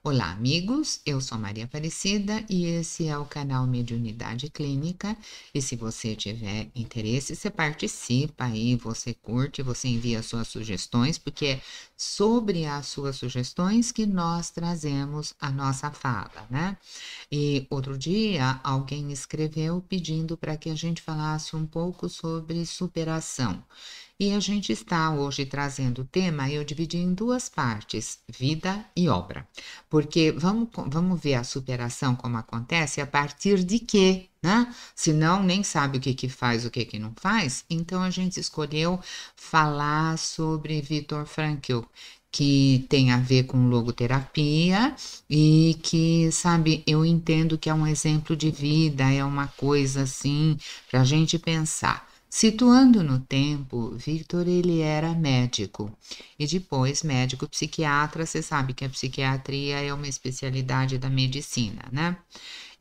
Olá, amigos. Eu sou Maria Aparecida e esse é o canal Mediunidade Clínica. E se você tiver interesse, você participa aí, você curte, você envia suas sugestões, porque é sobre as suas sugestões que nós trazemos a nossa fala, né? E outro dia alguém escreveu pedindo para que a gente falasse um pouco sobre superação. E a gente está hoje trazendo o tema, eu dividi em duas partes, vida e obra. Porque vamos ver a superação como acontece a partir de quê, né? Senão nem sabe o que que faz, o que que não faz. Então a gente escolheu falar sobre Viktor Frankl, que tem a ver com logoterapia e que, sabe, eu entendo que é um exemplo de vida, é uma coisa assim para a gente pensar. Situando no tempo, Victor ele era médico e depois médico psiquiatra. Você sabe que a psiquiatria é uma especialidade da medicina, né?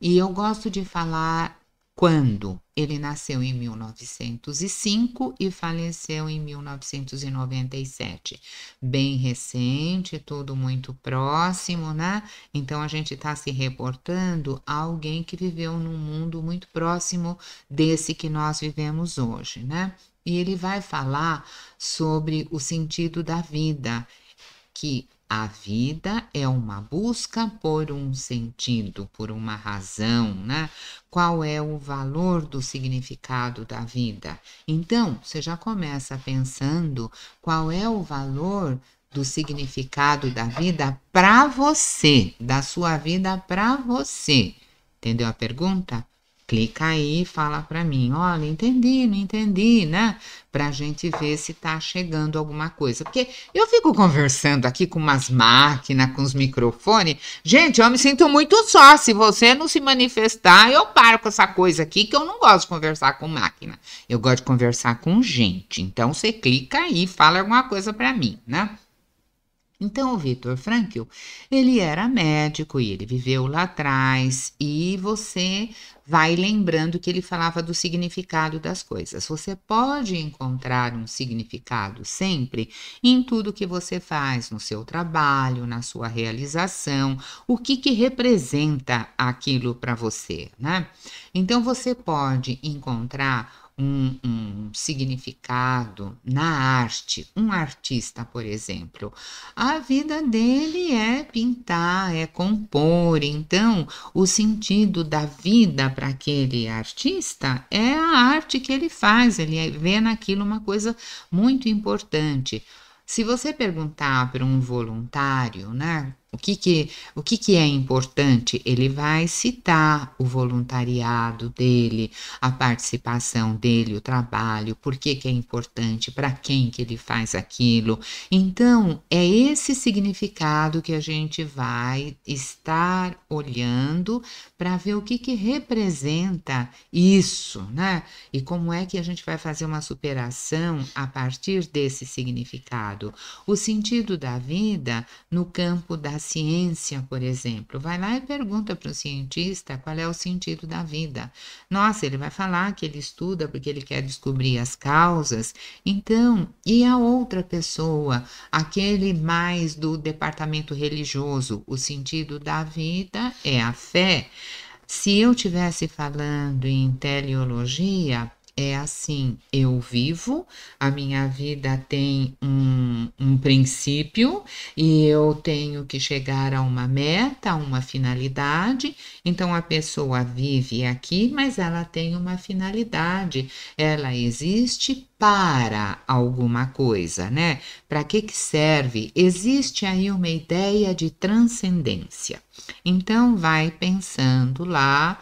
E eu gosto de falar quando ele nasceu em 1905 e faleceu em 1997. Bem recente, tudo muito próximo, né? Então a gente está se reportando a alguém que viveu num mundo muito próximo desse que nós vivemos hoje, né? E ele vai falar sobre o sentido da vida, que a vida é uma busca por um sentido, por uma razão, né? Qual é o valor do significado da vida? Então, você já começa pensando qual é o valor do significado da vida para você, da sua vida para você. Entendeu a pergunta? Clica aí e fala para mim, olha, entendi, não entendi, né? Para a gente ver se está chegando alguma coisa. Porque eu fico conversando aqui com umas máquinas, com os microfones. Gente, eu me sinto muito só. Se você não se manifestar, eu paro com essa coisa aqui, que eu não gosto de conversar com máquina. Eu gosto de conversar com gente. Então, você clica aí e fala alguma coisa para mim, né? Então, o Viktor Frankl, ele era médico e ele viveu lá atrás, e você vai lembrando que ele falava do significado das coisas. Você pode encontrar um significado sempre em tudo que você faz, no seu trabalho, na sua realização, o que que representa aquilo para você, né? Então, você pode encontrar um significado na arte. Um artista, por exemplo, a vida dele é pintar, é compor. Então, o sentido da vida para aquele artista é a arte que ele faz, ele vê naquilo uma coisa muito importante. Se você perguntar para um voluntário, né, o que que é importante, ele vai citar o voluntariado dele, a participação dele, o trabalho, por que que é importante, para quem que ele faz aquilo. Então, é esse significado que a gente vai estar olhando para ver o que que representa isso, né? E como é que a gente vai fazer uma superação a partir desse significado. O sentido da vida no campo da ciência, por exemplo. Vai lá e pergunta para o cientista qual é o sentido da vida. Nossa, ele vai falar que ele estuda porque ele quer descobrir as causas. Então, e a outra pessoa, aquele mais do departamento religioso, o sentido da vida é a fé. Se eu tivesse falando em teleologia, é assim, eu vivo, a minha vida tem um princípio e eu tenho que chegar a uma meta, a uma finalidade. Então a pessoa vive aqui, mas ela tem uma finalidade, ela existe para alguma coisa, né? Para que que serve? Existe aí uma ideia de transcendência. Então vai pensando lá,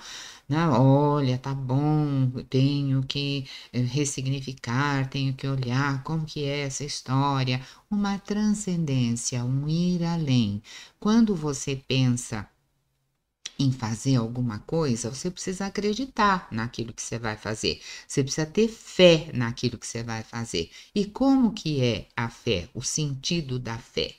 né? Olha, tá bom, tenho que ressignificar, tenho que olhar como que é essa história, uma transcendência, um ir além. Quando você pensa em fazer alguma coisa, você precisa acreditar naquilo que você vai fazer. Você precisa ter fé naquilo que você vai fazer. E como que é a fé? O sentido da fé?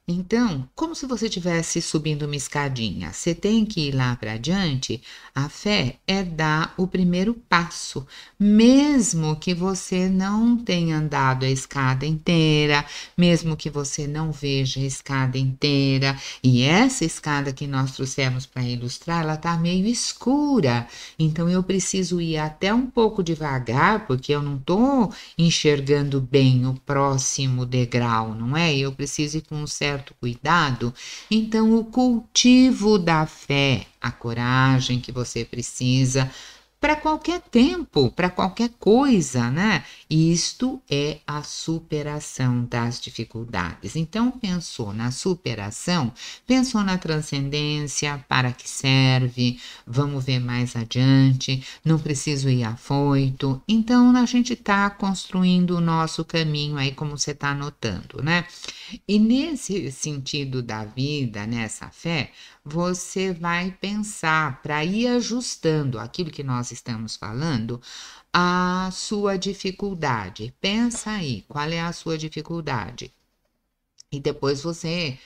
Então, como se você estivesse subindo uma escadinha, você tem que ir lá para diante. A fé é dar o primeiro passo, mesmo que você não tenha andado a escada inteira, mesmo que você não veja a escada inteira. E essa escada que nós trouxemos para ilustrar, ela está meio escura. Então, eu preciso ir até um pouco devagar, porque eu não estou enxergando bem o próximo degrau, não é? Eu preciso ir com um certo cuidado. Então, o cultivo da fé, a coragem que você precisa para qualquer tempo, para qualquer coisa, né? Isto é a superação das dificuldades. Então, pensou na superação, pensou na transcendência, para que serve, vamos ver mais adiante, não preciso ir afoito. Então, a gente está construindo o nosso caminho aí, como você está notando, né? E nesse sentido da vida, nessa fé, você vai pensar para ir ajustando aquilo que nós estamos falando, a sua dificuldade. Pensa aí, qual é a sua dificuldade? E depois você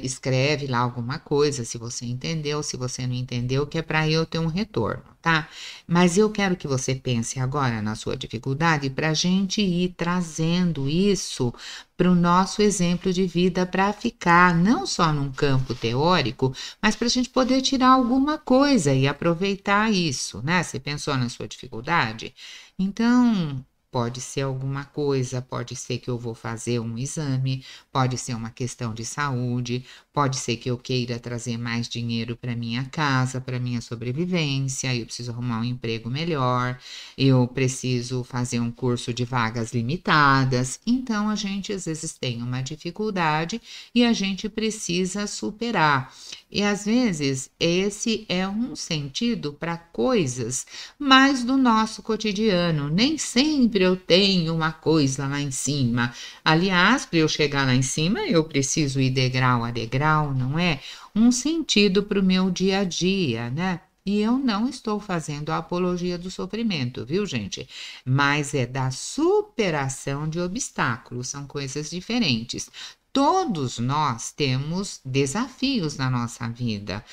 escreve lá alguma coisa, se você entendeu, se você não entendeu, que é para eu ter um retorno, tá? Mas eu quero que você pense agora na sua dificuldade para a gente ir trazendo isso para o nosso exemplo de vida para ficar não só num campo teórico, mas para a gente poder tirar alguma coisa e aproveitar isso, né? Você pensou na sua dificuldade? Então, pode ser alguma coisa, pode ser que eu vou fazer um exame, pode ser uma questão de saúde, pode ser que eu queira trazer mais dinheiro para minha casa, para minha sobrevivência, eu preciso arrumar um emprego melhor, eu preciso fazer um curso de vagas limitadas. Então a gente às vezes tem uma dificuldade e a gente precisa superar. E às vezes esse é um sentido para coisas mais do nosso cotidiano. Nem sempre eu tenho uma coisa lá em cima. Aliás, para eu chegar lá em cima, eu preciso ir degrau a degrau, não é? Um sentido para o meu dia a dia, né? E eu não estou fazendo a apologia do sofrimento, viu, gente? Mas é da superação de obstáculos, são coisas diferentes. Todos nós temos desafios na nossa vida.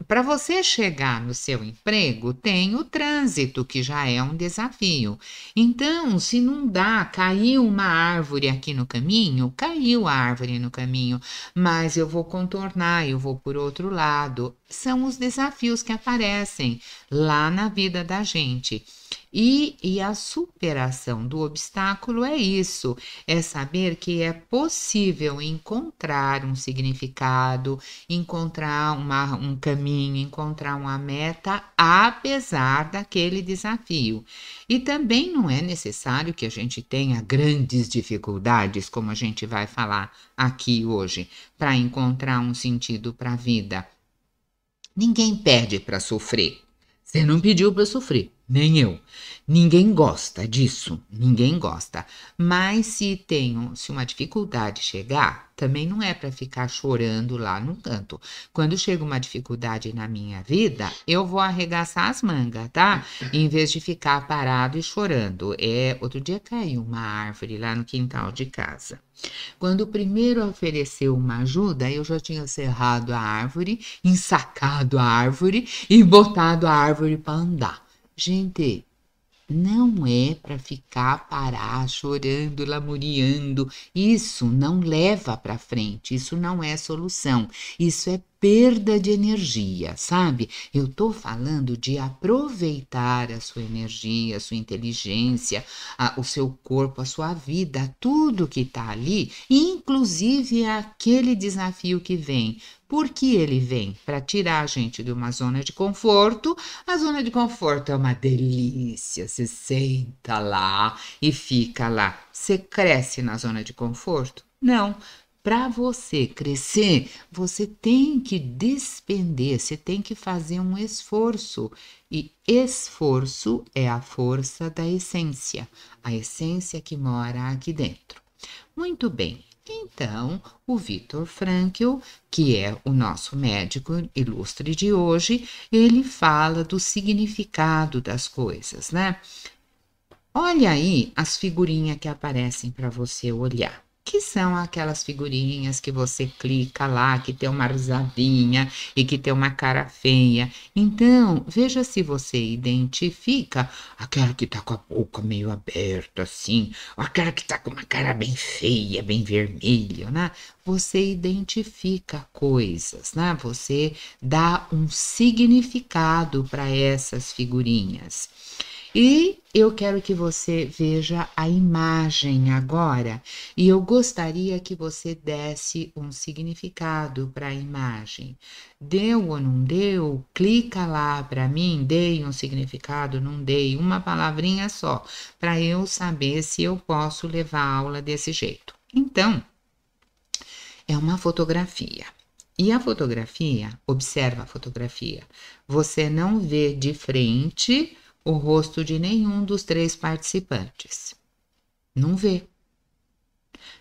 Para você chegar no seu emprego, tem o trânsito, que já é um desafio. Então, se não dá, caiu uma árvore aqui no caminho, caiu a árvore no caminho, mas eu vou contornar, eu vou por outro lado. São os desafios que aparecem lá na vida da gente. E a superação do obstáculo é isso, é saber que é possível encontrar um significado, encontrar um caminho, encontrar uma meta, apesar daquele desafio. E também não é necessário que a gente tenha grandes dificuldades, como a gente vai falar aqui hoje, para encontrar um sentido para a vida. Ninguém pede para sofrer. Você não pediu para sofrer, nem eu. Ninguém gosta disso, ninguém gosta. Mas se uma dificuldade chegar, também não é para ficar chorando lá no canto. Quando chega uma dificuldade na minha vida, eu vou arregaçar as mangas, tá? Em vez de ficar parado e chorando. Outro dia caiu uma árvore lá no quintal de casa. Quando o primeiro ofereceu uma ajuda, eu já tinha serrado a árvore, ensacado a árvore e botado a árvore para andar. Gente, não é para ficar parar chorando, lamuriando. Isso não leva para frente, isso não é solução. Isso é perda de energia, sabe? Eu tô falando de aproveitar a sua energia, a sua inteligência, o seu corpo, a sua vida, tudo que tá ali, inclusive aquele desafio que vem. Por que ele vem? Para tirar a gente de uma zona de conforto. A zona de conforto é uma delícia. Você senta lá e fica lá. Você cresce na zona de conforto? Não. Para você crescer, você tem que despender, você tem que fazer um esforço. E esforço é a força da essência, a essência que mora aqui dentro. Muito bem. Então, o Viktor Frankl, que é o nosso médico ilustre de hoje, ele fala do significado das coisas, né? Olha aí as figurinhas que aparecem para você olhar. que são aquelas figurinhas que você clica lá, que tem uma risadinha e que tem uma cara feia. Então, veja se você identifica aquela que tá com a boca meio aberta, assim, ou aquela que tá com uma cara bem feia, bem vermelha, né? Você identifica coisas, né? Você dá um significado para essas figurinhas. E eu quero que você veja a imagem agora, e eu gostaria que você desse um significado para a imagem. Deu ou não deu? Clica lá para mim, dei um significado, não dei, uma palavrinha só, para eu saber se eu posso levar a aula desse jeito. Então, é uma fotografia. E a fotografia, observa a fotografia, você não vê de frente o rosto de nenhum dos três participantes. Não vê.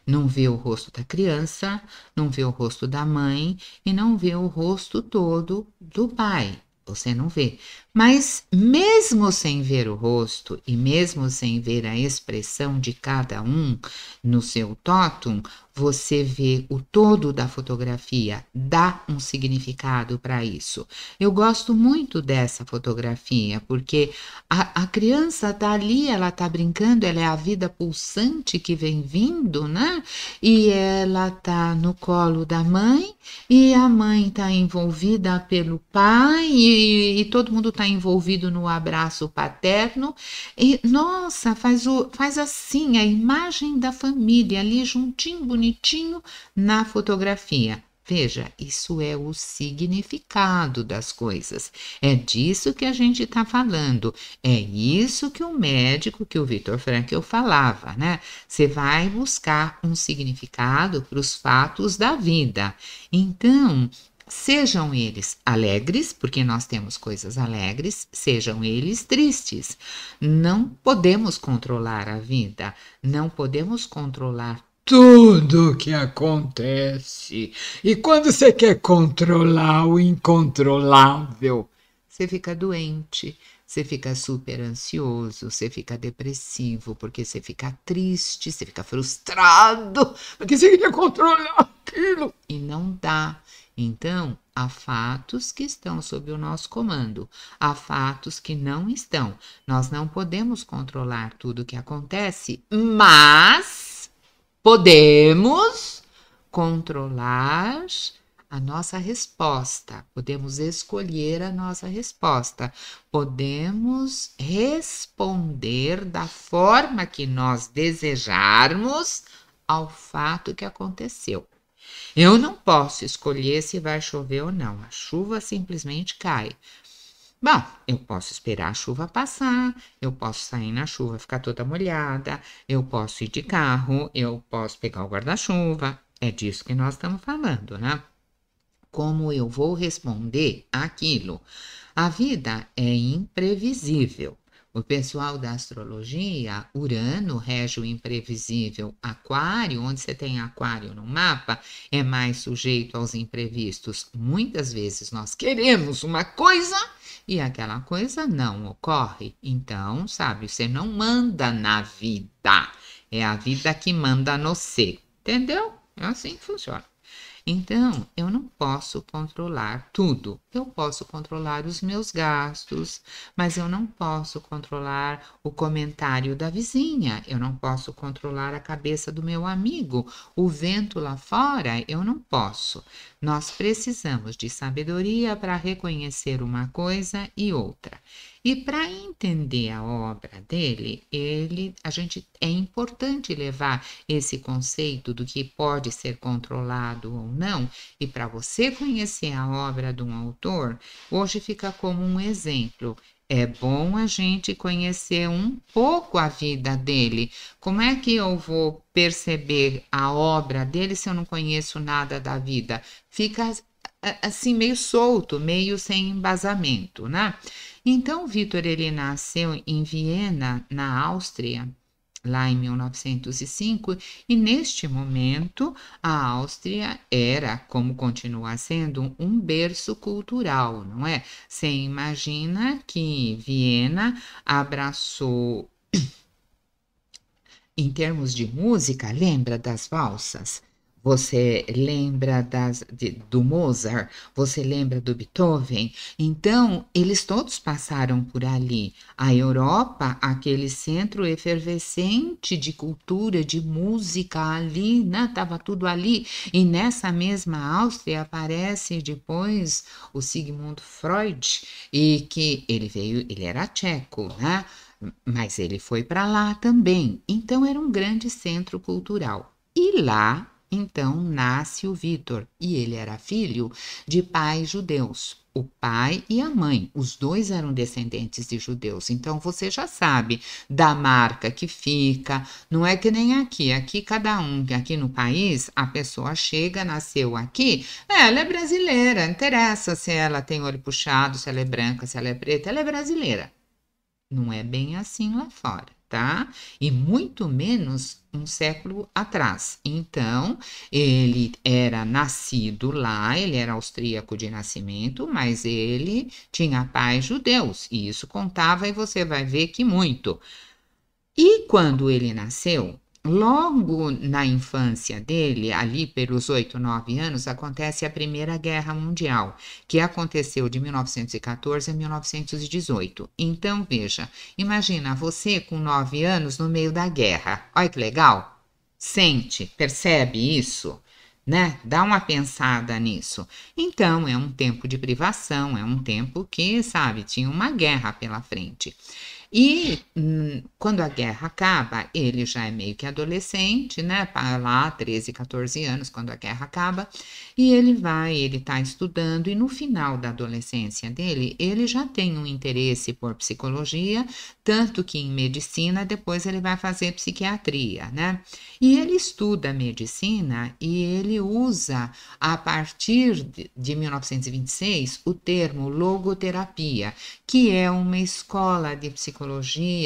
Não vê o rosto da criança, não vê o rosto da mãe e não vê o rosto todo do pai. Você não vê. Mas mesmo sem ver o rosto e mesmo sem ver a expressão de cada um no seu totem, você vê o todo da fotografia, dá um significado para isso. Eu gosto muito dessa fotografia, porque a criança está ali, ela está brincando, ela é a vida pulsante que vem vindo, né? E ela está no colo da mãe, e a mãe está envolvida pelo pai, e todo mundo está envolvido no abraço paterno. E, nossa, faz assim a imagem da família ali juntinho, bonitinho na fotografia. Veja, isso é o significado das coisas. É disso que a gente está falando. É isso que o médico, que o Viktor Frankl falava, né? Você vai buscar um significado para os fatos da vida. Então, sejam eles alegres, porque nós temos coisas alegres, sejam eles tristes. Não podemos controlar a vida, não podemos controlar tudo que acontece. E quando você quer controlar o incontrolável, você fica doente, você fica super ansioso, você fica depressivo, porque você fica triste, você fica frustrado, porque você quer controlar aquilo e não dá. Então, há fatos que estão sob o nosso comando, há fatos que não estão. Nós não podemos controlar tudo o que acontece, mas podemos controlar a nossa resposta, podemos escolher a nossa resposta, podemos responder da forma que nós desejarmos ao fato que aconteceu. Eu não posso escolher se vai chover ou não, a chuva simplesmente cai. Bom, eu posso esperar a chuva passar, eu posso sair na chuva, ficar toda molhada, eu posso ir de carro, eu posso pegar o guarda-chuva. É disso que nós estamos falando, né? Como eu vou responder aquilo? A vida é imprevisível. O pessoal da astrologia, Urano rege o imprevisível. Aquário, onde você tem Aquário no mapa, é mais sujeito aos imprevistos. Muitas vezes nós queremos uma coisa e aquela coisa não ocorre. Então, sabe, você não manda na vida, é a vida que manda no você. Entendeu? É assim que funciona. Então, eu não posso controlar tudo. Eu posso controlar os meus gastos, mas eu não posso controlar o comentário da vizinha, eu não posso controlar a cabeça do meu amigo, o vento lá fora, eu não posso. Nós precisamos de sabedoria para reconhecer uma coisa e outra. E para entender a obra dele, é importante levar esse conceito do que pode ser controlado ou não, e para você conhecer a obra de um autor, hoje fica como um exemplo. É bom a gente conhecer um pouco a vida dele. Como é que eu vou perceber a obra dele se eu não conheço nada da vida? Fica assim meio solto, meio sem embasamento, né? Então, Vitor, ele nasceu em Viena, na Áustria, lá em 1905, e neste momento a Áustria era, como continua sendo, um berço cultural, não é? Você imagina que Viena abraçou Em termos de música, lembra das valsas? Você lembra do Mozart? Você lembra do Beethoven? Então, eles todos passaram por ali. A Europa, aquele centro efervescente de cultura, de música ali, né? Tava tudo ali. E nessa mesma Áustria aparece depois o Sigmund Freud, e que ele veio, ele era tcheco, né? Mas ele foi para lá também. Então era um grande centro cultural. E lá, então, nasce o Vitor. E ele era filho de pais judeus. O pai e a mãe, os dois eram descendentes de judeus. Então você já sabe da marca que fica. Não é que nem aqui. Aqui cada um, aqui no país, a pessoa chega, nasceu aqui, ela é brasileira. Não interessa se ela tem olho puxado, se ela é branca, se ela é preta, ela é brasileira. Não é bem assim lá fora, tá? E muito menos um século atrás. Então, ele era nascido lá, ele era austríaco de nascimento, mas ele tinha pais judeus, e isso contava, e você vai ver que muito. E quando ele nasceu, logo na infância dele, ali pelos 8, 9 anos, acontece a Primeira Guerra Mundial, que aconteceu de 1914 a 1918. Então, veja, imagina você com 9 anos no meio da guerra. Olha que legal! Sente, percebe isso? Né? Dá uma pensada nisso. Então, é um tempo de privação, é um tempo que, sabe, tinha uma guerra pela frente. E quando a guerra acaba, ele já é meio que adolescente, né? Para lá, 13, 14 anos, quando a guerra acaba, e ele está estudando, e no final da adolescência dele, ele já tem um interesse por psicologia, tanto que em medicina, depois ele vai fazer psiquiatria, né? E ele estuda medicina e ele usa, a partir de 1926, o termo logoterapia, que é uma escola de psicologia,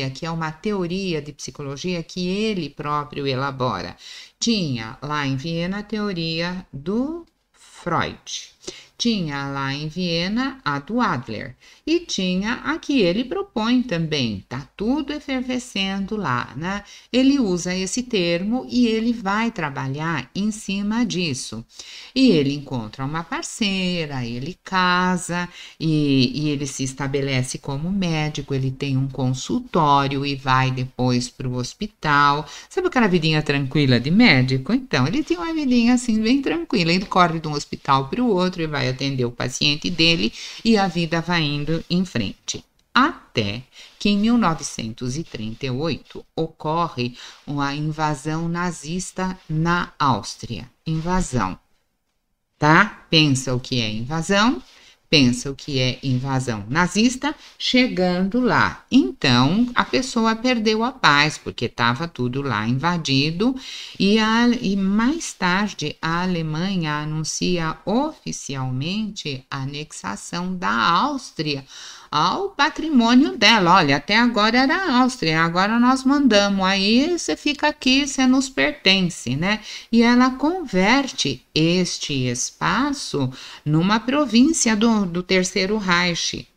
que é uma teoria de psicologia que ele próprio elabora. Tinha lá em Viena a teoria do Freud. Tinha lá em Viena a do Adler e tinha a que ele propõe também. Tá tudo efervescendo lá, né? Ele usa esse termo e ele vai trabalhar em cima disso. E ele encontra uma parceira, ele casa e ele se estabelece como médico. Ele tem um consultório e vai depois para o hospital. Sabe aquela vidinha tranquila de médico? Então, ele tem uma vidinha assim bem tranquila. Ele corre de um hospital para o outro e vai atender o paciente dele e a vida vai indo em frente. Até que em 1938 ocorre uma invasão nazista na Áustria. Invasão, tá? Pensa o que é invasão? Pensa o que é invasão nazista, chegando lá. Então, a pessoa perdeu a paz, porque estava tudo lá invadido, e mais tarde a Alemanha anuncia oficialmente a anexação da Áustria ao patrimônio dela. Olha, até agora era a Áustria, agora nós mandamos, aí você fica aqui, você nos pertence, né? E ela converte este espaço numa província do Terceiro Reich.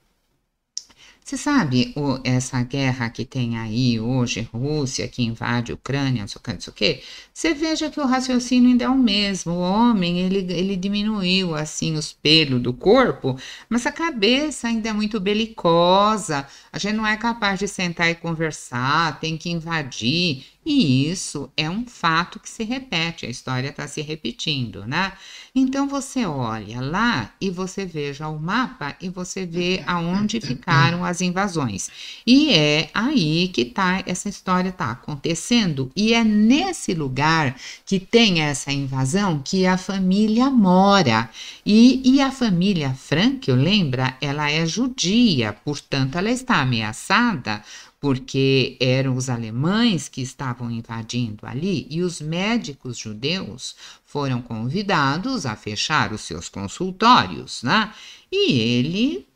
Você sabe essa guerra que tem aí hoje, Rússia, que invade a Ucrânia, não sei o que, não sei o que? Você veja que o raciocínio ainda é o mesmo. O homem, ele diminuiu, assim, os pelos do corpo, mas a cabeça ainda é muito belicosa. A gente não é capaz de sentar e conversar, tem que invadir. E isso é um fato que se repete, a história está se repetindo, né? Então você olha lá e você veja o mapa e você vê aonde ficaram as invasões. E é aí que tá, essa história está acontecendo. E é nesse lugar que tem essa invasão que a família mora. E a família Frank, lembra, ela é judia, portanto ela está ameaçada porque eram os alemães que estavam invadindo ali e os médicos judeus foram convidados a fechar os seus consultórios, né? E ele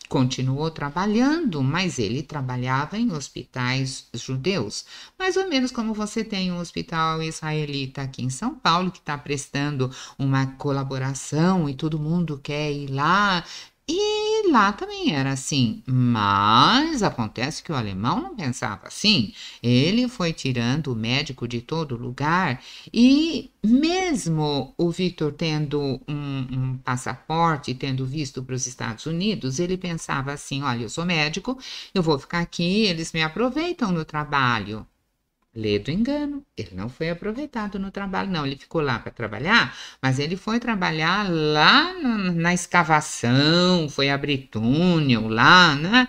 continuou trabalhando, mas ele trabalhava em hospitais judeus, mais ou menos como você tem um hospital israelita aqui em São Paulo, que está prestando uma colaboração e todo mundo quer ir lá. E lá também era assim, mas acontece que o alemão não pensava assim. Ele foi tirando o médico de todo lugar e mesmo o Victor tendo um passaporte, tendo visto para os Estados Unidos, ele pensava assim, olha, eu sou médico, eu vou ficar aqui, eles me aproveitam no trabalho. Lê do engano, ele não foi aproveitado no trabalho, não. Ele ficou lá para trabalhar, mas ele foi trabalhar lá na escavação, foi abrir túnel lá, né?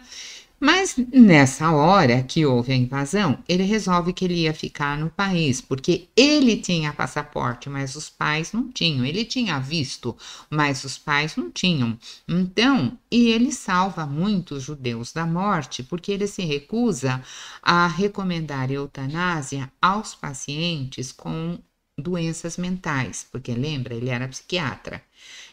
Mas nessa hora que houve a invasão, ele resolve que ele ia ficar no país, porque ele tinha passaporte, mas os pais não tinham. Ele tinha visto, mas os pais não tinham. Então, e ele salva muitos judeus da morte, porque ele se recusa a recomendar eutanásia aos pacientes com doenças mentais, porque lembra, ele era psiquiatra.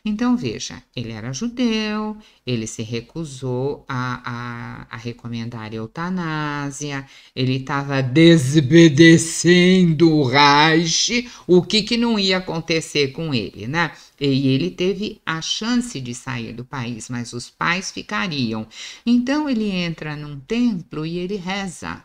Então, veja, ele era judeu, ele se recusou a recomendar eutanásia, ele estava desobedecendo o Reich, o que não ia acontecer com ele, né? E ele teve a chance de sair do país, mas os pais ficariam. Então, ele entra num templo e ele reza.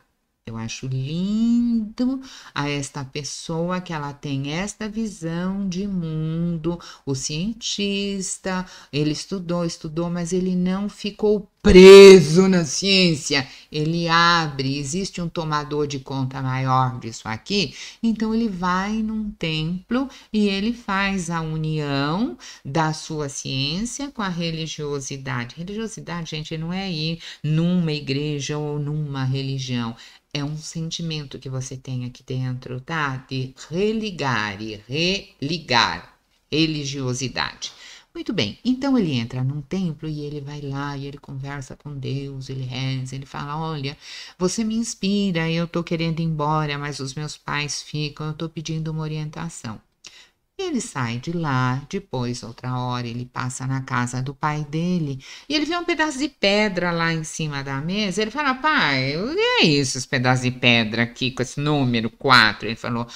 Eu acho lindo a esta pessoa que ela tem esta visão de mundo, o cientista, ele estudou, mas ele não ficou preso na ciência. Ele abre, existe um tomador de conta maior disso aqui, então ele vai num templo e ele faz a união da sua ciência com a religiosidade. Religiosidade, gente, não é ir numa igreja ou numa religião. É um sentimento que você tem aqui dentro, tá? De religar e religar. Religiosidade. Muito bem, então ele entra num templo e ele vai lá e ele conversa com Deus, ele reza, ele fala, olha, você me inspira, eu tô querendo ir embora, mas os meus pais ficam, eu tô pedindo uma orientação. Ele sai de lá, depois, outra hora, ele passa na casa do pai dele e ele vê um pedaço de pedra lá em cima da mesa. Ele fala, pai, o que é isso, esse pedaço de pedra aqui com esse número 4? Ele falou,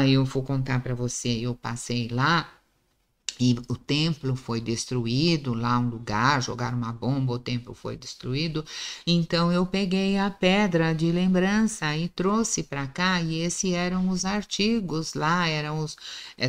eu vou contar para você. Eu passei lá e o templo foi destruído, lá um lugar, jogaram uma bomba, o templo foi destruído. Então eu peguei a pedra de lembrança e trouxe para cá, e esses eram os artigos lá, eram os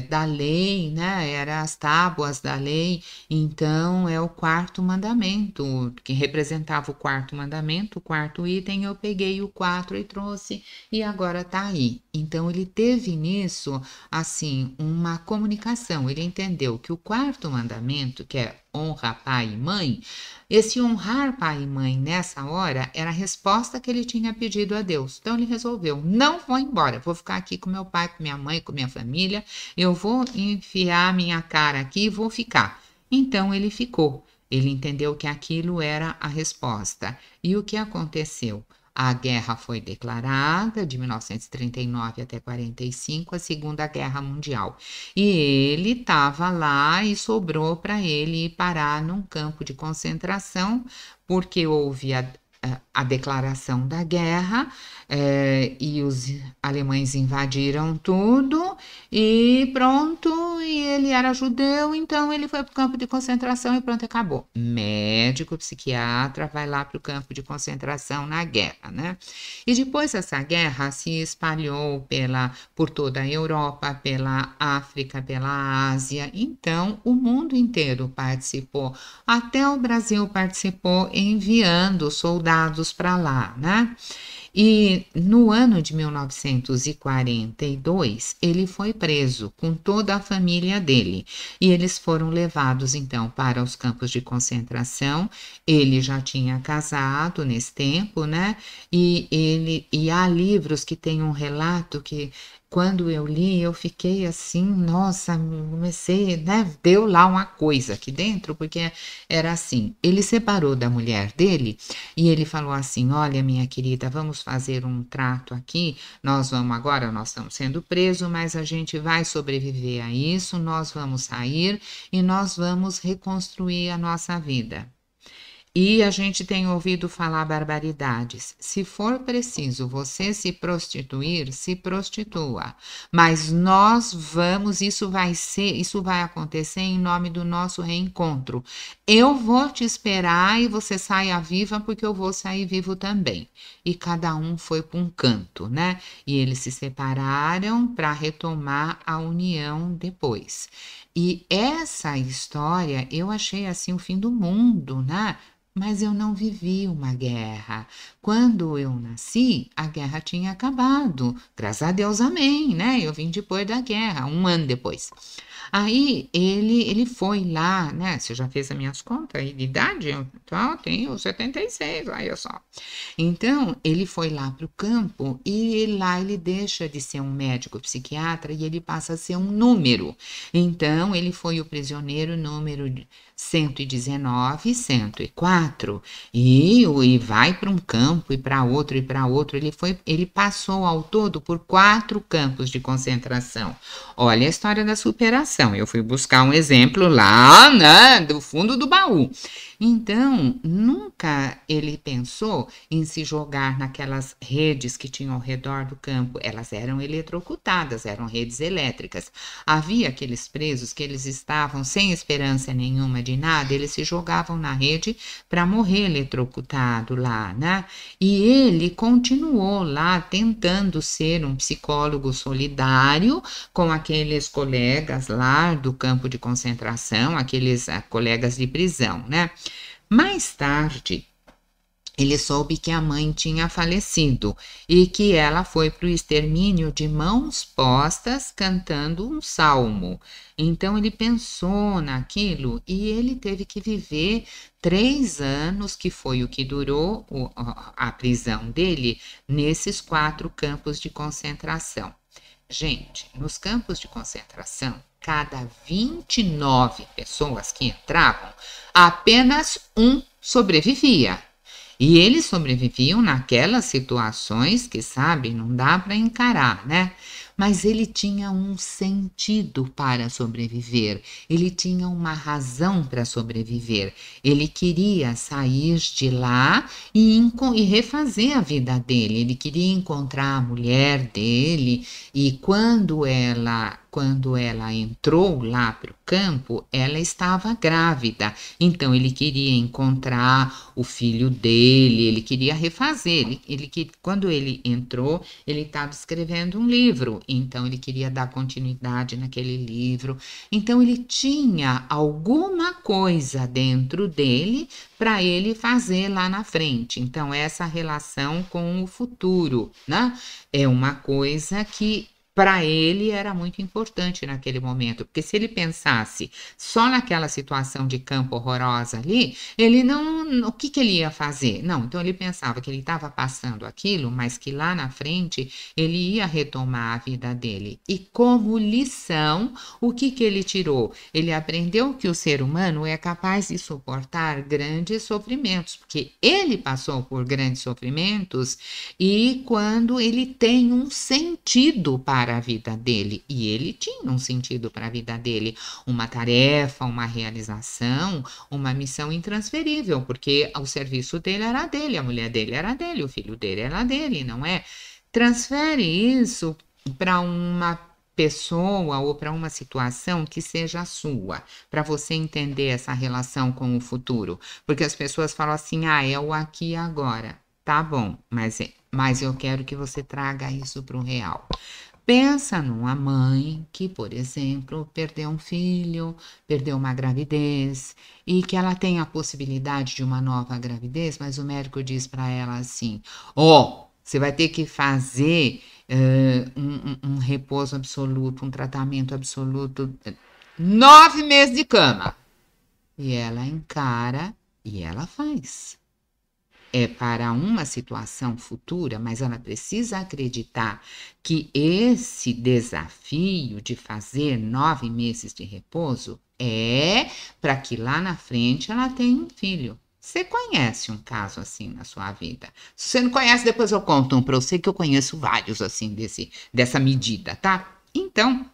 da lei, né? Eram as tábuas da lei. Então é o quarto mandamento, que representava o quarto mandamento, o quarto item, eu peguei o 4 e trouxe, e agora está aí. Então ele teve nisso, assim, uma comunicação, ele entendeu que o quarto mandamento, que é honra pai e mãe, esse honrar pai e mãe nessa hora era a resposta que ele tinha pedido a Deus. Então ele resolveu, não vou embora, vou ficar aqui com meu pai, com minha mãe, com minha família, eu vou enfiar minha cara aqui e vou ficar. Então ele ficou, ele entendeu que aquilo era a resposta. E o que aconteceu? A guerra foi declarada de 1939 até 45, a Segunda Guerra Mundial. E ele estava lá e sobrou para ele ir parar num campo de concentração, porque houve a declaração da guerra, e os alemães invadiram tudo e pronto, e ele era judeu, então ele foi para o campo de concentração e pronto, acabou. Médico, psiquiatra, vai lá para o campo de concentração na guerra, né? E depois essa guerra se espalhou por toda a Europa, pela África, pela Ásia, então o mundo inteiro participou, até o Brasil participou enviando soldados para lá, né? E no ano de 1942, ele foi preso com toda a família dele. E eles foram levados então para os campos de concentração. Ele já tinha casado nesse tempo, né? E há livros que têm um relato que quando eu li, eu fiquei assim, nossa, comecei, né? Deu lá uma coisa aqui dentro, porque era assim, ele separou da mulher dele e ele falou assim, olha, minha querida, vamos fazer um trato aqui, nós estamos sendo presos, mas a gente vai sobreviver a isso, nós vamos sair e nós vamos reconstruir a nossa vida. E a gente tem ouvido falar barbaridades. Se for preciso você se prostituir, se prostitua. Mas nós vamos, isso vai acontecer em nome do nosso reencontro. Eu vou te esperar e você saia viva, porque eu vou sair vivo também. E cada um foi para um canto, né? E eles se separaram para retomar a união depois. E essa história eu achei assim o fim do mundo, né? Mas eu não vivi uma guerra. Quando eu nasci, a guerra tinha acabado. Graças a Deus, amém, né? Eu vim depois da guerra, um ano depois. Aí ele foi lá, né? Você já fez as minhas contas aí de idade? Eu tenho 76, olha só. Então, ele foi lá para o campo e lá ele deixa de ser um médico psiquiatra e ele passa a ser um número. Então, ele foi o prisioneiro número 119, 104 e vai para um campo e para outro e para outro. Ele passou ao todo por 4 campos de concentração. Olha a história da superação. Eu fui buscar um exemplo lá, né, do fundo do baú. Então, nunca ele pensou em se jogar naquelas redes que tinham ao redor do campo. Elas eram eletrocutadas, eram redes elétricas. Havia aqueles presos que eles estavam sem esperança nenhuma de nada, eles se jogavam na rede para morrer eletrocutado lá, né? E ele continuou lá tentando ser um psicólogo solidário com aqueles colegas lá do campo de concentração, aqueles colegas de prisão, né? Mais tarde, ele soube que a mãe tinha falecido e que ela foi para o extermínio de mãos postas cantando um salmo. Então ele pensou naquilo e ele teve que viver 3 anos, que foi o que durou a prisão dele, nesses 4 campos de concentração. Gente, nos campos de concentração, cada 29 pessoas que entravam, apenas um sobrevivia. E eles sobreviviam naquelas situações que, sabe, não dá para encarar, né? Mas ele tinha um sentido para sobreviver, ele tinha uma razão para sobreviver. Ele queria sair de lá e refazer a vida dele. Ele queria encontrar a mulher dele e quando ela entrou lá para o campo, ela estava grávida. Então ele queria encontrar o filho dele, ele queria refazer. Quando ele entrou, ele estava escrevendo um livro, então ele queria dar continuidade naquele livro. Então ele tinha alguma coisa dentro dele para ele fazer lá na frente. Então essa relação com o futuro, né? É uma coisa que para ele era muito importante naquele momento, porque se ele pensasse só naquela situação de campo horrorosa ali, ele não, o que ele ia fazer? Não, então ele pensava que ele estava passando aquilo, mas que lá na frente ele ia retomar a vida dele. E como lição, o que ele tirou? Ele aprendeu que o ser humano é capaz de suportar grandes sofrimentos, porque ele passou por grandes sofrimentos e quando ele tem um sentido para a vida dele, e ele tinha um sentido para a vida dele, uma tarefa, uma realização, uma missão intransferível, porque o serviço dele era dele, a mulher dele era dele, o filho dele era dele, não é? Transfere isso para uma pessoa ou para uma situação que seja sua, para você entender essa relação com o futuro, porque as pessoas falam assim, é o aqui e agora. Tá bom, mas eu quero que você traga isso para o real. Pensa numa mãe que, por exemplo, perdeu um filho, perdeu uma gravidez e que ela tem a possibilidade de uma nova gravidez, mas o médico diz para ela assim: você vai ter que fazer um repouso absoluto, um tratamento absoluto, 9 meses de cama. E ela encara e ela faz. É para uma situação futura, mas ela precisa acreditar que esse desafio de fazer 9 meses de repouso é para que lá na frente ela tenha um filho. Você conhece um caso assim na sua vida? Se você não conhece, depois eu conto um para você, que eu conheço vários assim dessa medida, tá? Então,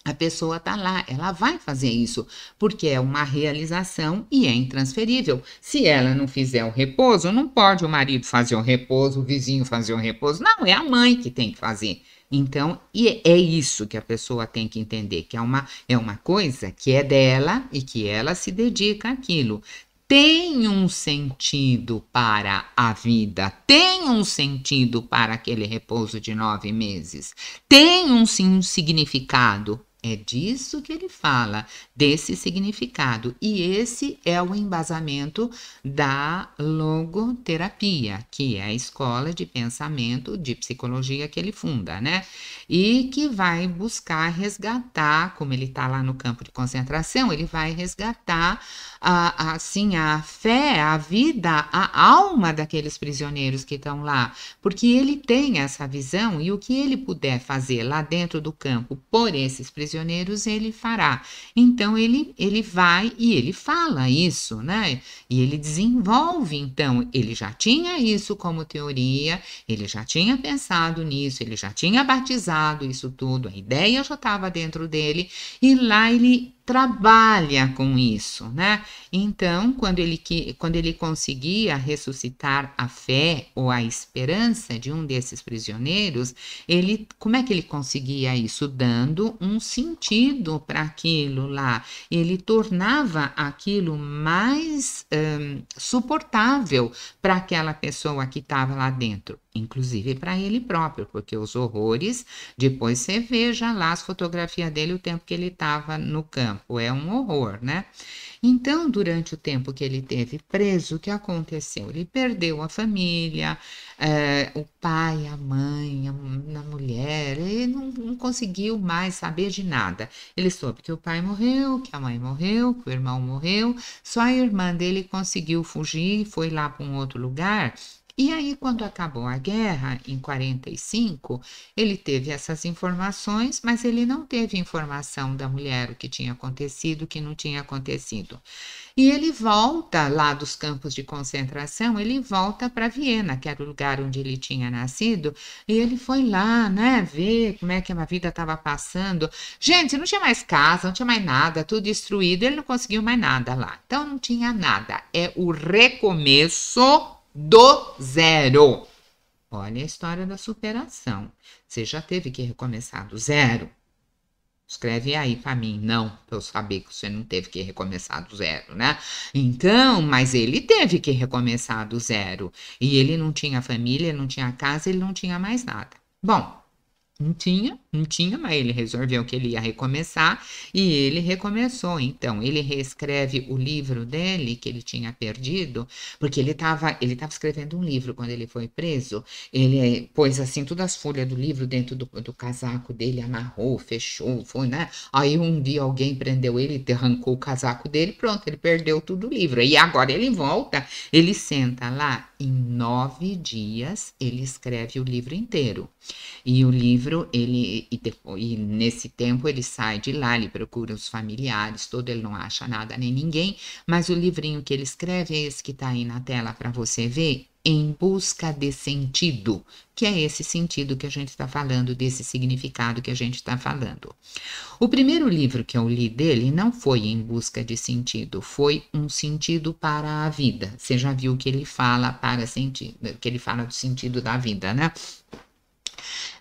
a pessoa está lá, ela vai fazer isso, porque é uma realização e é intransferível. Se ela não fizer o repouso, não pode o marido fazer o repouso, o vizinho fazer o repouso, não, é a mãe que tem que fazer. Então, e é isso que a pessoa tem que entender, que é uma coisa que é dela e que ela se dedica àquilo. Tem um sentido para a vida, tem um sentido para aquele repouso de 9 meses, tem um significado. É disso que ele fala, desse significado. E esse é o embasamento da logoterapia, que é a escola de pensamento de psicologia que ele funda, né? E que vai buscar resgatar, como ele está lá no campo de concentração, ele vai resgatar assim, a fé, a vida, a alma daqueles prisioneiros que estão lá, porque ele tem essa visão e o que ele puder fazer lá dentro do campo por esses prisioneiros, ele fará. Então, ele vai e ele fala isso, né? E ele desenvolve, então, ele já tinha isso como teoria, ele já tinha pensado nisso, ele já tinha batizado isso tudo, a ideia já estava dentro dele, e lá ele trabalha com isso, né? Então, quando ele conseguia ressuscitar a fé ou a esperança de um desses prisioneiros, como é que ele conseguia isso? Dando um sentido para aquilo lá. Ele tornava aquilo mais suportável para aquela pessoa que estava lá dentro, inclusive para ele próprio, porque os horrores, depois você veja lá as fotografias dele, o tempo que ele estava no campo, é um horror, né? Então, durante o tempo que ele teve preso, o que aconteceu? Ele perdeu a família, o pai, a mãe, a mulher, ele não conseguiu mais saber de nada. Ele soube que o pai morreu, que a mãe morreu, que o irmão morreu, só a irmã dele conseguiu fugir, foi lá para um outro lugar. E aí, quando acabou a guerra, em 45, ele teve essas informações, mas ele não teve informação da mulher, o que tinha acontecido, o que não tinha acontecido. E ele volta lá dos campos de concentração, ele volta para Viena, que era o lugar onde ele tinha nascido, e ele foi lá, né, ver como é que a vida estava passando. Gente, não tinha mais casa, não tinha mais nada, tudo destruído, ele não conseguiu mais nada lá. Então, não tinha nada. É o recomeço do zero. Olha a história da superação. Você já teve que recomeçar do zero? Escreve aí para mim, não, para eu saber que você não teve que recomeçar do zero, né? Então, mas ele teve que recomeçar do zero. E ele não tinha família, ele não tinha casa, ele não tinha mais nada. Bom, não tinha, mas ele resolveu que ele ia recomeçar e ele recomeçou. Então, ele reescreve o livro dele que ele tinha perdido, porque ele estava escrevendo um livro quando ele foi preso. Ele pôs assim todas as folhas do livro dentro do casaco dele, amarrou, fechou, foi, né? Aí um dia alguém prendeu ele, arrancou o casaco dele, pronto, ele perdeu tudo o livro. E agora ele volta, ele senta lá, em 9 dias ele escreve o livro inteiro. E o livro, e nesse tempo ele sai de lá, ele procura os familiares, todo, ele não acha nada nem ninguém, mas o livrinho que ele escreve é esse que está aí na tela para você ver, Em Busca de Sentido, que é esse sentido que a gente está falando, desse significado que a gente está falando. O primeiro livro que eu li dele não foi Em Busca de Sentido, foi Um Sentido para a Vida. Você já viu que ele fala para sentido, que ele fala do sentido da vida, né?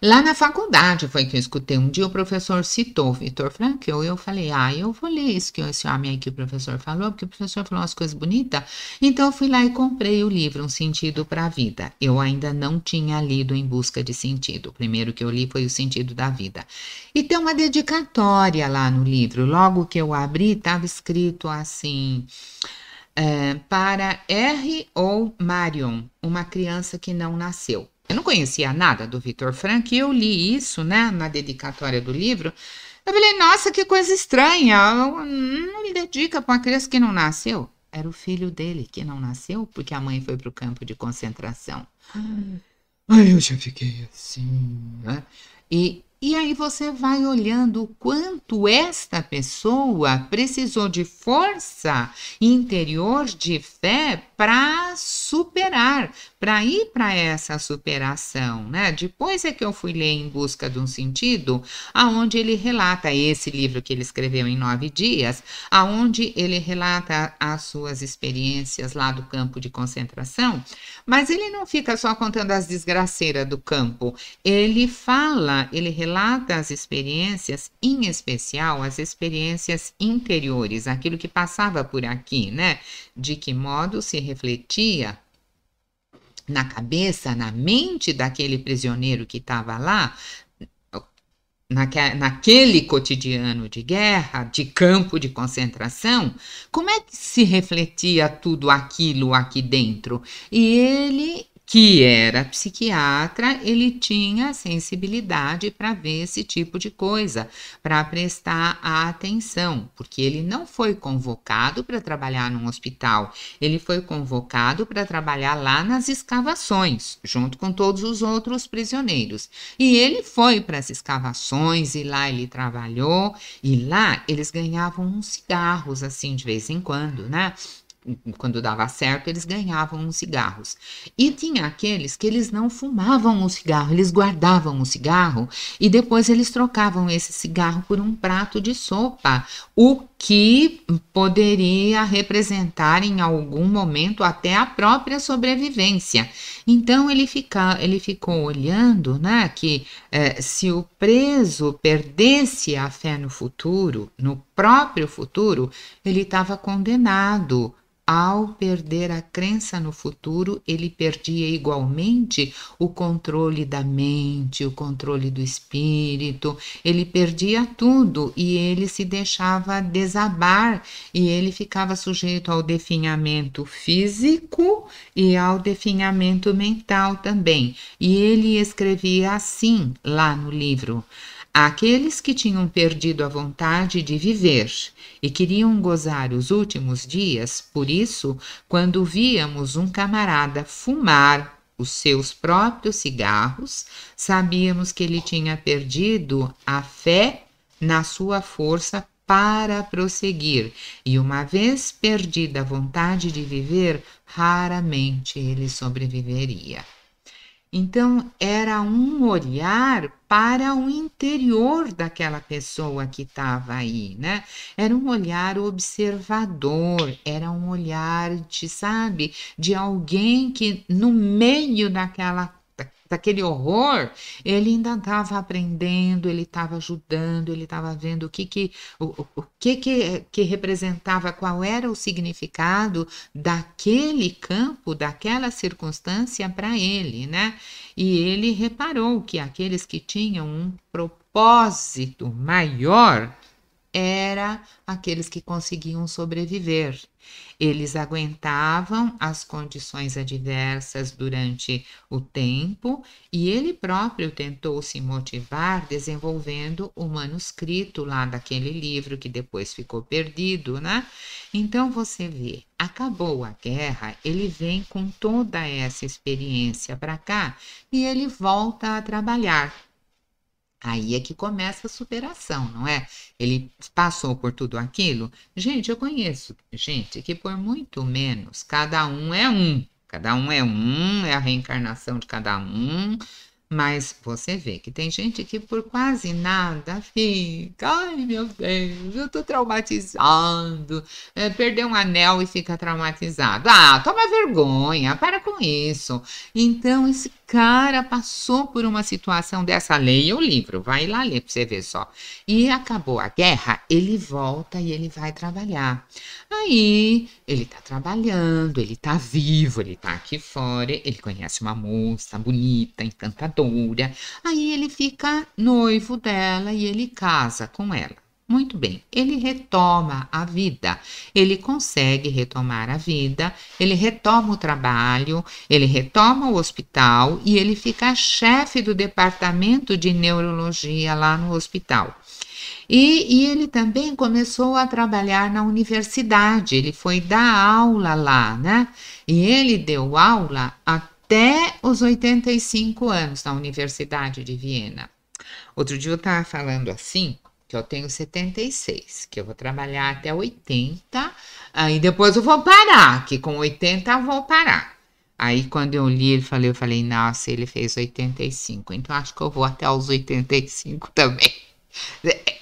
Lá na faculdade foi que eu escutei um dia o professor citou Viktor Frankl e eu falei, eu vou ler isso que esse homem aí que o professor falou, porque o professor falou umas coisas bonitas. Então eu fui lá e comprei o livro Um Sentido para a Vida. Eu ainda não tinha lido Em Busca de Sentido. O primeiro que eu li foi O Sentido da Vida. E tem uma dedicatória lá no livro. Logo que eu abri, estava escrito assim... para R. ou Marion, uma criança que não nasceu. Eu não conhecia nada do Viktor Frankl e eu li isso, né, na dedicatória do livro. Eu falei, nossa, que coisa estranha, não me dedica para uma criança que não nasceu. Era o filho dele que não nasceu, porque a mãe foi para o campo de concentração. Aí eu já fiquei assim, né? E aí você vai olhando o quanto esta pessoa precisou de força interior, de fé, para superar, para ir para essa superação, né? Depois é que eu fui ler Em Busca de um Sentido, aonde ele relata esse livro que ele escreveu em 9 dias, aonde ele relata as suas experiências lá do campo de concentração, mas ele não fica só contando as desgraceiras do campo, ele fala, ele relata as experiências, em especial as experiências interiores, aquilo que passava por aqui, né? De que modo se refletia na cabeça, na mente daquele prisioneiro que estava lá, naquele cotidiano de guerra, de campo de concentração, como é que se refletia tudo aquilo aqui dentro? E ele, que era psiquiatra, ele tinha sensibilidade para ver esse tipo de coisa, para prestar atenção, porque ele não foi convocado para trabalhar num hospital, ele foi convocado para trabalhar lá nas escavações, junto com todos os outros prisioneiros. E ele foi para as escavações e lá ele trabalhou, e lá eles ganhavam uns cigarros assim de vez em quando, né? Quando dava certo, eles ganhavam uns cigarros. E tinha aqueles que eles não fumavam o cigarro, eles guardavam o cigarro e depois eles trocavam esse cigarro por um prato de sopa, o que poderia representar em algum momento até a própria sobrevivência. Então ele ficou olhando, né, que se o preso perdesse a fé no futuro, no próprio futuro, ele estava condenado. Ao perder a crença no futuro, ele perdia igualmente o controle da mente, o controle do espírito, ele perdia tudo e ele se deixava desabar e ele ficava sujeito ao definhamento físico e ao definhamento mental também. E ele escrevia assim lá no livro: aqueles que tinham perdido a vontade de viver e queriam gozar os últimos dias, por isso, quando víamos um camarada fumar os seus próprios cigarros, sabíamos que ele tinha perdido a fé na sua força para prosseguir, e uma vez perdida a vontade de viver, raramente ele sobreviveria. Então, era um olhar para o interior daquela pessoa que estava aí, né? Era um olhar observador, era um olhar de, sabe, de alguém que no meio daquele horror, ele ainda estava aprendendo, ele estava ajudando, ele estava vendo o que representava, qual era o significado daquele campo, daquela circunstância para ele, né? E ele reparou que aqueles que tinham um propósito maior era aqueles que conseguiam sobreviver. Eles aguentavam as condições adversas durante o tempo e ele próprio tentou se motivar desenvolvendo o manuscrito lá daquele livro que depois ficou perdido, né? Então você vê, acabou a guerra, ele vem com toda essa experiência para cá e ele volta a trabalhar. Aí é que começa a superação, não é? Ele passou por tudo aquilo. Gente, eu conheço gente que por muito menos, cada um é a reencarnação de cada um. Mas você vê que tem gente que por quase nada fica, ai meu Deus, eu tô traumatizado, perdeu um anel e fica traumatizado. Ah, toma vergonha, para com isso. Então esse cara passou por uma situação dessa, leia o livro, vai lá ler para você ver só. E acabou a guerra, ele volta e ele vai trabalhar. Aí ele tá trabalhando, ele tá vivo, ele tá aqui fora, ele conhece uma moça bonita, encantadora. Aí ele fica noivo dela e ele casa com ela. Muito bem, ele retoma a vida, ele consegue retomar a vida, ele retoma o trabalho, ele retoma o hospital e ele fica chefe do departamento de neurologia lá no hospital. E ele também começou a trabalhar na universidade, ele foi dar aula lá, né? E ele deu aula até os 85 anos na Universidade de Viena. Outro dia eu estava falando assim, que eu tenho 76, que eu vou trabalhar até 80, aí depois eu vou parar, que com 80 eu vou parar. Aí quando eu li, eu falei, nossa, ele fez 85, então acho que eu vou até os 85 também.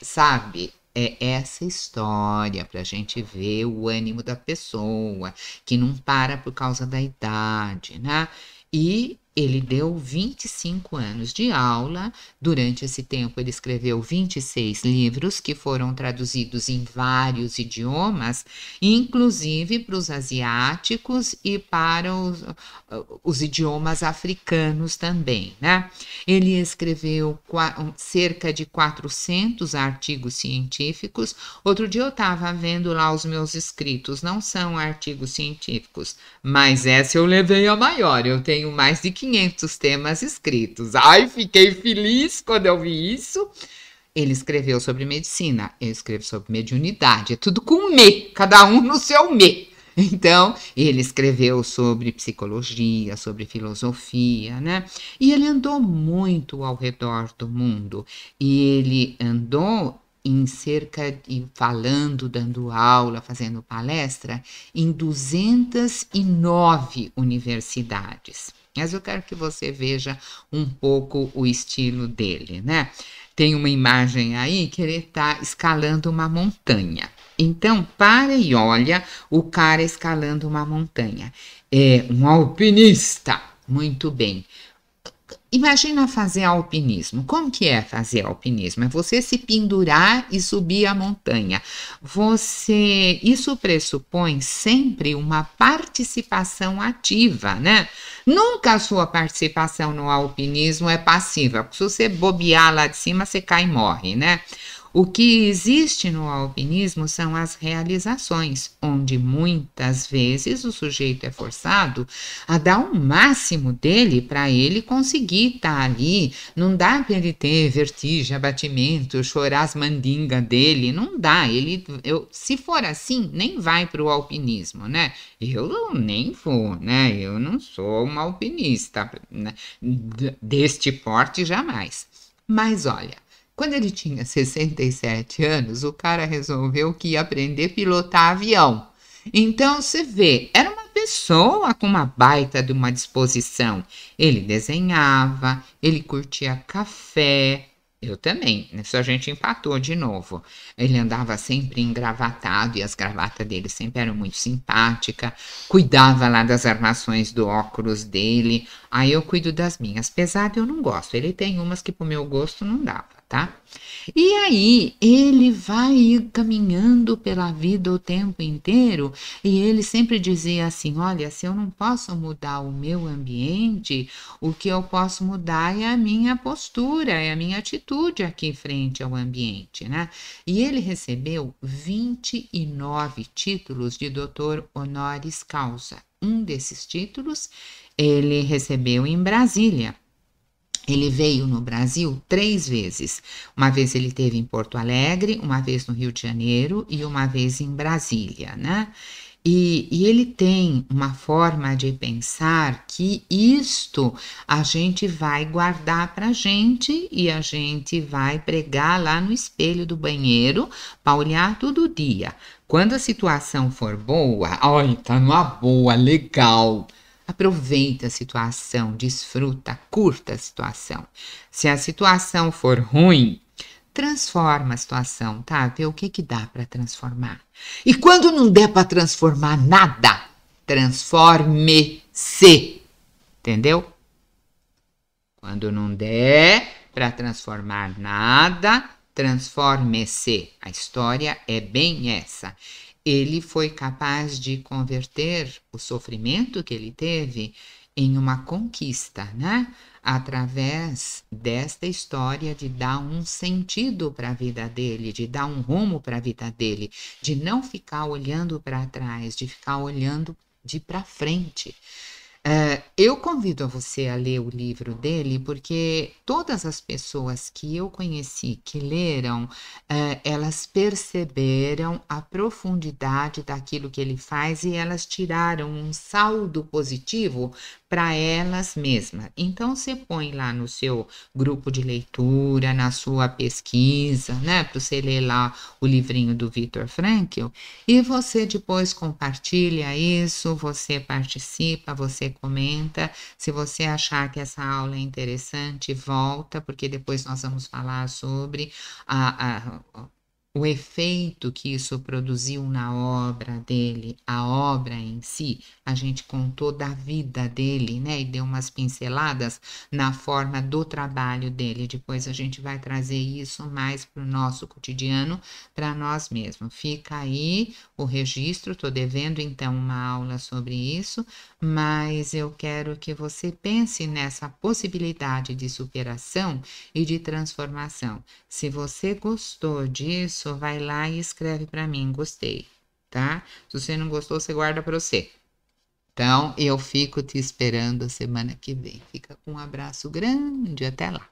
Sabe? É essa história para a gente ver o ânimo da pessoa, que não para por causa da idade, né? E ele deu 25 anos de aula. Durante esse tempo, ele escreveu 26 livros que foram traduzidos em vários idiomas, inclusive para os asiáticos e para os idiomas africanos também, né? Ele escreveu cerca de 400 artigos científicos. Outro dia eu estava vendo lá os meus escritos, não são artigos científicos, mas essa eu levei a maior. Eu tenho mais de 500 temas escritos. Ai, fiquei feliz quando eu vi isso. Ele escreveu sobre medicina, eu escrevo sobre mediunidade, é tudo com me, cada um no seu me. Então, ele escreveu sobre psicologia, sobre filosofia, né? E ele andou muito ao redor do mundo. E ele andou em cerca de, falando, dando aula, fazendo palestra, em 209 universidades. Mas eu quero que você veja um pouco o estilo dele, né? Tem uma imagem aí que ele está escalando uma montanha. Então, para e olha o cara escalando uma montanha. É um alpinista. Muito bem. Imagina fazer alpinismo. Como que é fazer alpinismo? É você se pendurar e subir a montanha. Isso pressupõe sempre uma participação ativa, né? Nunca a sua participação no alpinismo é passiva, porque se você bobear lá de cima, você cai e morre, né? O que existe no alpinismo são as realizações, onde muitas vezes o sujeito é forçado a dar o máximo dele para ele conseguir estar ali. Não dá para ele ter vertigem, abatimento, chorar as mandingas dele, não dá. Se for assim, nem vai para o alpinismo, né? Eu nem vou, né? Eu não sou uma alpinista, né? Deste porte jamais. Mas olha, quando ele tinha 67 anos, o cara resolveu que ia aprender a pilotar avião. Então, você vê, era uma pessoa com uma baita de uma disposição. Ele desenhava, ele curtia café. Eu também, isso a gente empatou de novo. Ele andava sempre engravatado e as gravatas dele sempre eram muito simpáticas. Cuidava lá das armações do óculos dele. Aí eu cuido das minhas, apesar de eu não gosto. Ele tem umas que pro meu gosto não dava, tá? E aí ele vai caminhando pela vida o tempo inteiro e ele sempre dizia assim: olha, se eu não posso mudar o meu ambiente, o que eu posso mudar é a minha postura, é a minha atitude aqui frente ao ambiente, né? E ele recebeu 29 títulos de doutor honoris causa. Um desses títulos ele recebeu em Brasília. Ele veio no Brasil 3 vezes. Uma vez ele teve em Porto Alegre, uma vez no Rio de Janeiro e uma vez em Brasília, né? E ele tem uma forma de pensar que isto a gente vai guardar para a gente e a gente vai pregar lá no espelho do banheiro para olhar todo dia. Quando a situação for boa, olha, tá numa boa, legal. Aproveita a situação, desfruta, curta a situação. Se a situação for ruim, transforma a situação, tá? Vê o que dá para transformar. E quando não der para transformar nada, transforme-se. Entendeu? Quando não der para transformar nada, transforme-se. A história é bem essa. Ele foi capaz de converter o sofrimento que ele teve em uma conquista, né? Através desta história de dar um sentido para a vida dele, de dar um rumo para a vida dele, de não ficar olhando para trás, de ficar olhando de para frente. Eu convido a você a ler o livro dele, porque todas as pessoas que eu conheci que leram, elas perceberam a profundidade daquilo que ele faz e elas tiraram um saldo positivo para elas mesmas. Então, você põe lá no seu grupo de leitura, na sua pesquisa, né, para você ler lá o livrinho do Viktor Frankl, e você depois compartilha isso, você participa, você comenta. Se você achar que essa aula é interessante, volta, porque depois nós vamos falar sobre o efeito que isso produziu na obra dele, a obra em si. A gente contou da vida dele, né? E deu umas pinceladas na forma do trabalho dele. Depois a gente vai trazer isso mais para o nosso cotidiano, para nós mesmos. Fica aí o registro, estou devendo então uma aula sobre isso, mas eu quero que você pense nessa possibilidade de superação e de transformação. Se você gostou disso, vai lá e escreve para mim, gostei, tá? Se você não gostou, você guarda para você. Então, eu fico te esperando a semana que vem. Fica com um abraço grande, até lá.